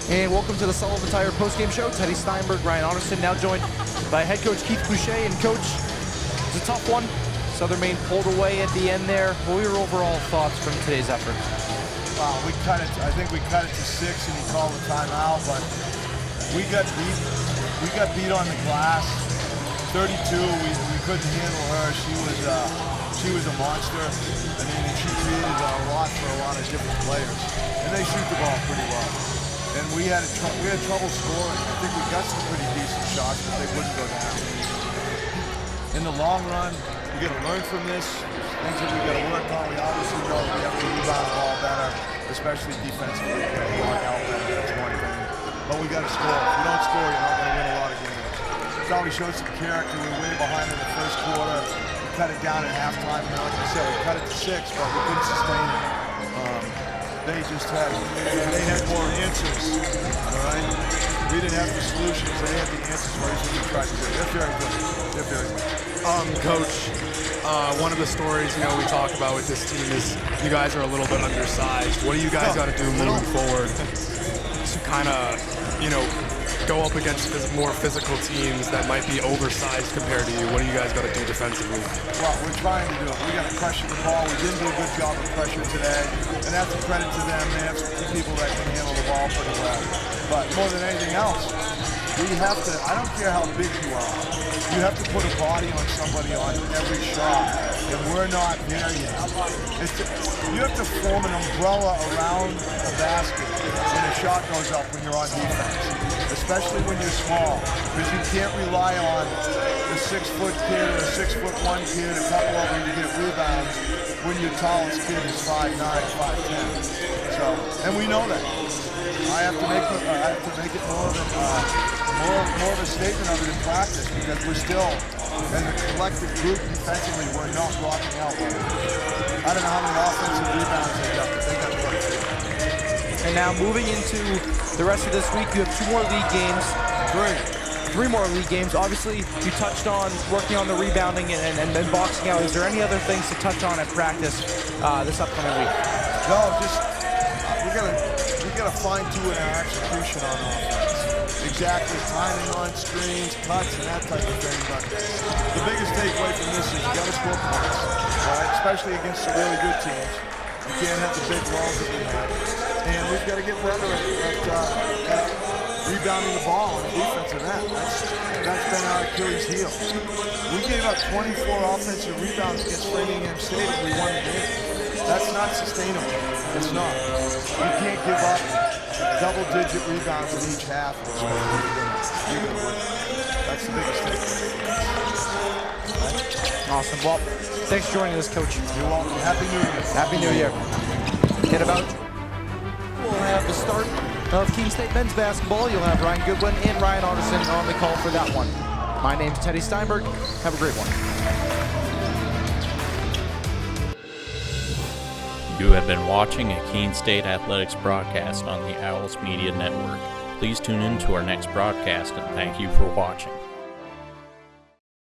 And welcome to the Sullivan Tire Postgame Show. Teddy Steinberg, Ryan Otterson, now joined by head coach Keith Boucher. And coach, it's a tough one. Southern Maine pulled away at the end there. What were your overall thoughts from today's effort? Wow, I think we cut it to 6 and he called the timeout, but we got beat. We got beat on the glass. 32, we couldn't handle her. She was a monster. I mean, she created a lot for a lot of different players. And they shoot the ball pretty well. And we had trouble scoring. I think we got some pretty decent shots, but they wouldn't go down. In the long run, we got to learn from this. Things that we got to work on. We obviously know we have to rebound the ball better, especially defensively. We got to block out better. That's one thing. But we got to score. If you don't score, you're not going to win a lot of games. We thought we showed some character. We were way behind in the first quarter. We cut it down at halftime. And like I said, we cut it to 6, but we couldn't sustain it. They had more answers, all right? We didn't have the solutions. They had the answers for us, and we tried to do it. They're very good. They're very good. Coach, one of the stories, we talk about with this team is you guys are a little bit undersized. What do you guys got to do moving forward to kind of, go up against more physical teams that might be oversized compared to you? What do you guys got to do defensively? Well, we're trying to do it. We got to pressure the ball. We didn't do a good job of pressure today, and that's a credit to them. They have some people that can handle the ball pretty well. But more than anything else, we have to, I don't care how big you are, you have to put a body on somebody on every shot, and we're not there yet. You have to form an umbrella around a basket when a shot goes up when you're on defense, especially when you're small, because you can't rely on the 6-foot kid or a 6'1" kid, a couple of them to get rebounds when your tallest kid is 5'9", 5'10". So, and we know that. I have to make it more of a statement of it in practice, because we're still, as a collective group defensively, we're not blocking out. I don't know how many offensive rebounds they got, but they got quite. And now moving into the rest of this week, you have 2 more league games. 3 more league games. Obviously, you touched on working on the rebounding and then boxing out. Is there any other things to touch on at practice this upcoming week? No, just we gotta fine-tune our execution on offense. Exactly, timing on screens, cuts, and that type of thing. But the biggest takeaway from this is you gotta score points, right? Especially against the really good teams. You can't have the big walls that we have, and we've got to get better at rebounding the ball on the defensive end. That's been our Achilles heel. We gave up 24 offensive rebounds against Framingham State and we won the game. That's not sustainable. It's not. You can't give up double-digit rebounds in each half. That's the biggest thing. Awesome. Well, thanks for joining us, Coach. You're welcome. Happy New Year. Happy New Year. In about, we'll have the start of Keene State men's basketball. You'll have Ryan Goodwin and Ryan Otterson on the call for that one. My name's Teddy Steinberg. Have a great one. You have been watching a Keene State Athletics broadcast on the Owls Media Network. Please tune in to our next broadcast and thank you for watching.